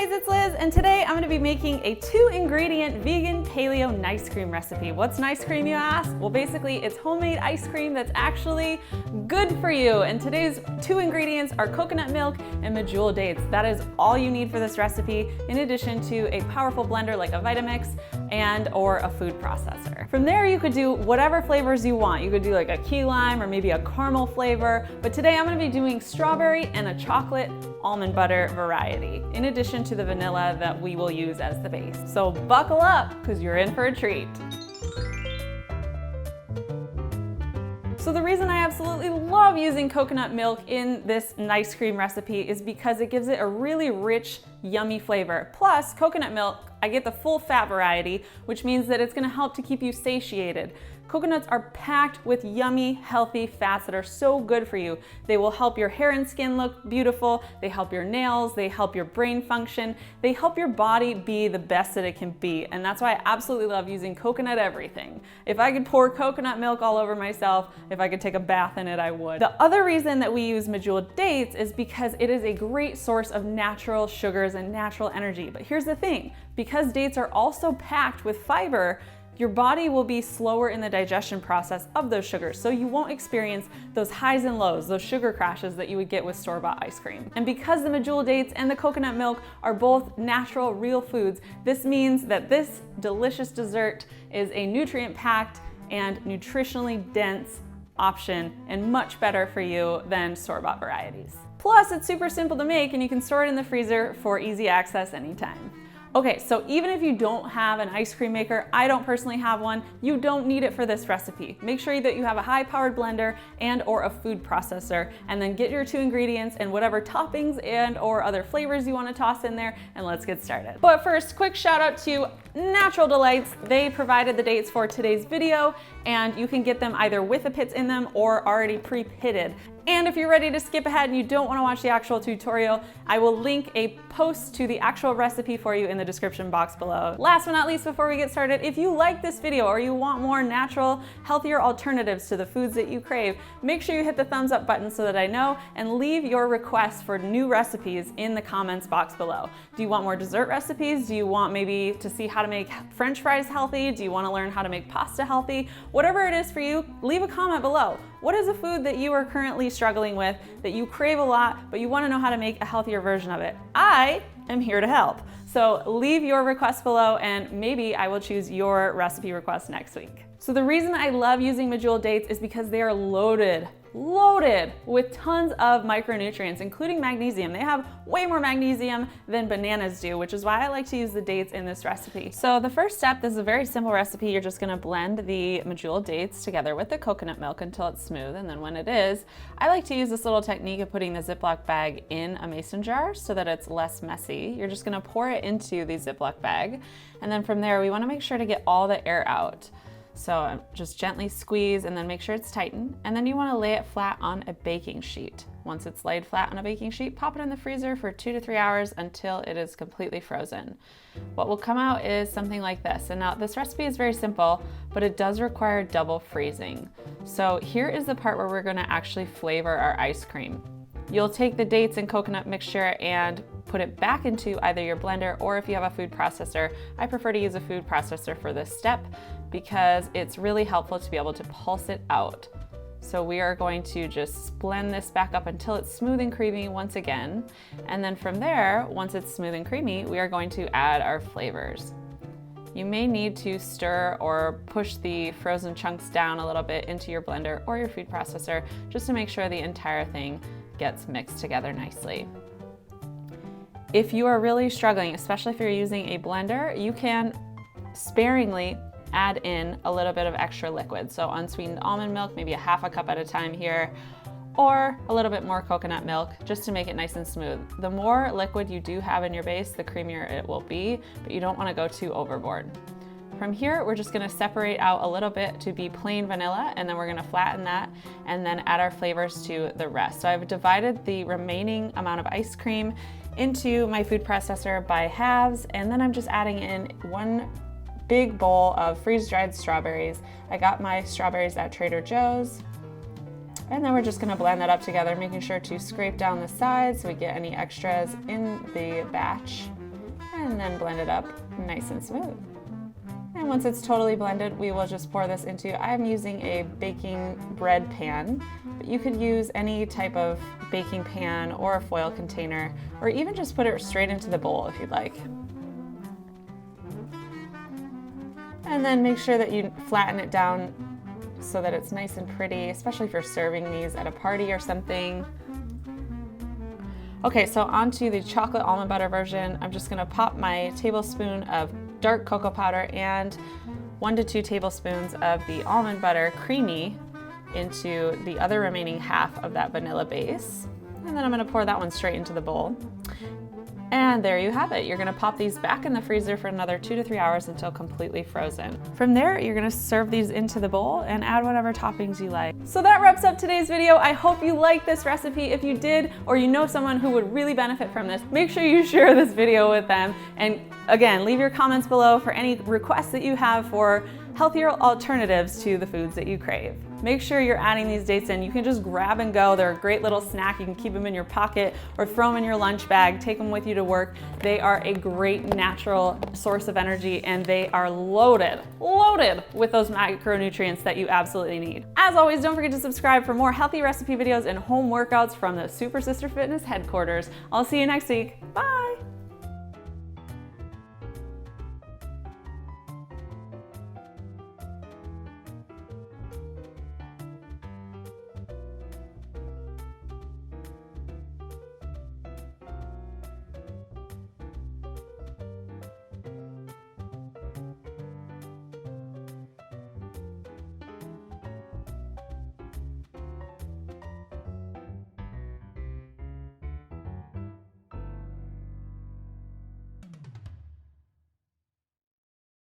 Hey guys, it's Liz, and today I'm going to be making a 2-ingredient vegan paleo nice cream recipe. What's nice cream, you ask? Well, basically it's homemade ice cream that's actually good for you. And today's 2 ingredients are coconut milk and medjool dates. That is all you need for this recipe, in addition to a powerful blender like a Vitamix and or a food processor. From there, you could do whatever flavors you want. You could do like a key lime or maybe a caramel flavor, but today I'm going to be doing strawberry and a chocolate almond butter variety, in addition to the vanilla that we will use as the base. So buckle up, because you're in for a treat. So the reason I absolutely love using coconut milk in this nice cream recipe is because it gives it a really rich, yummy flavor. Plus, coconut milk, I get the full fat variety, which means that it's gonna help to keep you satiated. Coconuts are packed with yummy, healthy fats that are so good for you. They will help your hair and skin look beautiful, they help your nails, they help your brain function, they help your body be the best that it can be. And that's why I absolutely love using coconut everything. If I could pour coconut milk all over myself, if I could take a bath in it, I would. The other reason that we use medjool dates is because it is a great source of natural sugars and natural energy. But here's the thing, because dates are also packed with fiber, your body will be slower in the digestion process of those sugars, so you won't experience those highs and lows, those sugar crashes that you would get with store-bought ice cream. And because the medjool dates and the coconut milk are both natural, real foods, this means that this delicious dessert is a nutrient-packed and nutritionally dense option and much better for you than store-bought varieties. Plus, it's super simple to make and you can store it in the freezer for easy access anytime. Okay, so even if you don't have an ice cream maker, I don't personally have one, you don't need it for this recipe. Make sure that you have a high-powered blender and or a food processor, and then get your 2 ingredients and whatever toppings and or other flavors you want to toss in there, and let's get started. But first, quick shout out to Natural Delights. They provided the dates for today's video, and you can get them either with the pits in them or already pre-pitted. And if you're ready to skip ahead and you don't want to watch the actual tutorial, I will link a post to the actual recipe for you in the description box below. Last but not least, before we get started, if you like this video or you want more natural, healthier alternatives to the foods that you crave, make sure you hit the thumbs up button so that I know, and leave your requests for new recipes in the comments box below. Do you want more dessert recipes? Do you want maybe to see how to make French fries healthy? Do you want to learn how to make pasta healthy? Whatever it is for you, leave a comment below. What is a food that you are currently struggling with, that you crave a lot, but you want to know how to make a healthier version of it? I am here to help. So leave your requests below and maybe I will choose your recipe request next week. So the reason I love using medjool dates is because they are loaded with tons of micronutrients, including magnesium. They have way more magnesium than bananas do, which is why I like to use the dates in this recipe. So the first step, this is a very simple recipe. You're just gonna blend the medjool dates together with the coconut milk until it's smooth. And then when it is, I like to use this little technique of putting the Ziploc bag in a mason jar so that it's less messy. You're just gonna pour it into the Ziploc bag. And then from there, we wanna make sure to get all the air out. So just gently squeeze and then make sure it's tightened. And then you want to lay it flat on a baking sheet. Once it's laid flat on a baking sheet, pop it in the freezer for 2 to 3 hours until it is completely frozen. What will come out is something like this. And now this recipe is very simple, but it does require double freezing. So here is the part where we're going to actually flavor our ice cream. You'll take the dates and coconut mixture and put it back into either your blender, or if you have a food processor, I prefer to use a food processor for this step because it's really helpful to be able to pulse it out. So we are going to just blend this back up until it's smooth and creamy once again. And then from there, once it's smooth and creamy, we are going to add our flavors. You may need to stir or push the frozen chunks down a little bit into your blender or your food processor just to make sure the entire thing gets mixed together nicely. If you are really struggling, especially if you're using a blender, you can sparingly add in a little bit of extra liquid. So unsweetened almond milk, maybe a half a cup at a time here, or a little bit more coconut milk just to make it nice and smooth. The more liquid you do have in your base, the creamier it will be, but you don't want to go too overboard. From here, we're just gonna separate out a little bit to be plain vanilla, and then we're gonna flatten that and then add our flavors to the rest. So I've divided the remaining amount of ice cream into my food processor by halves, and then I'm just adding in 1 big bowl of freeze-dried strawberries. I got my strawberries at Trader Joe's. And then we're just gonna blend that up together, making sure to scrape down the sides so we get any extras in the batch. and then blend it up nice and smooth. And once it's totally blended, we will just pour this into, I'm using a baking bread pan, but you could use any type of baking pan or a foil container, or even just put it straight into the bowl if you'd like. And then make sure that you flatten it down so that it's nice and pretty, especially if you're serving these at a party or something. Okay, so onto the chocolate almond butter version. I'm just gonna pop my tablespoon of dark cocoa powder and 1 to 2 tablespoons of the almond butter creamy into the other remaining half of that vanilla base. And then I'm gonna pour that one straight into the bowl. And there you have it. You're gonna pop these back in the freezer for another 2 to 3 hours until completely frozen. From there, you're gonna serve these into the bowl and add whatever toppings you like. So that wraps up today's video. I hope you liked this recipe. If you did, or you know someone who would really benefit from this, make sure you share this video with them. And again, leave your comments below for any requests that you have for healthier alternatives to the foods that you crave. Make sure you're adding these dates in. You can just grab and go. They're a great little snack. You can keep them in your pocket or throw them in your lunch bag, take them with you to work. They are a great natural source of energy, and they are loaded with those micronutrients that you absolutely need. As always, don't forget to subscribe for more healthy recipe videos and home workouts from the Super Sister Fitness headquarters. I'll see you next week. Bye.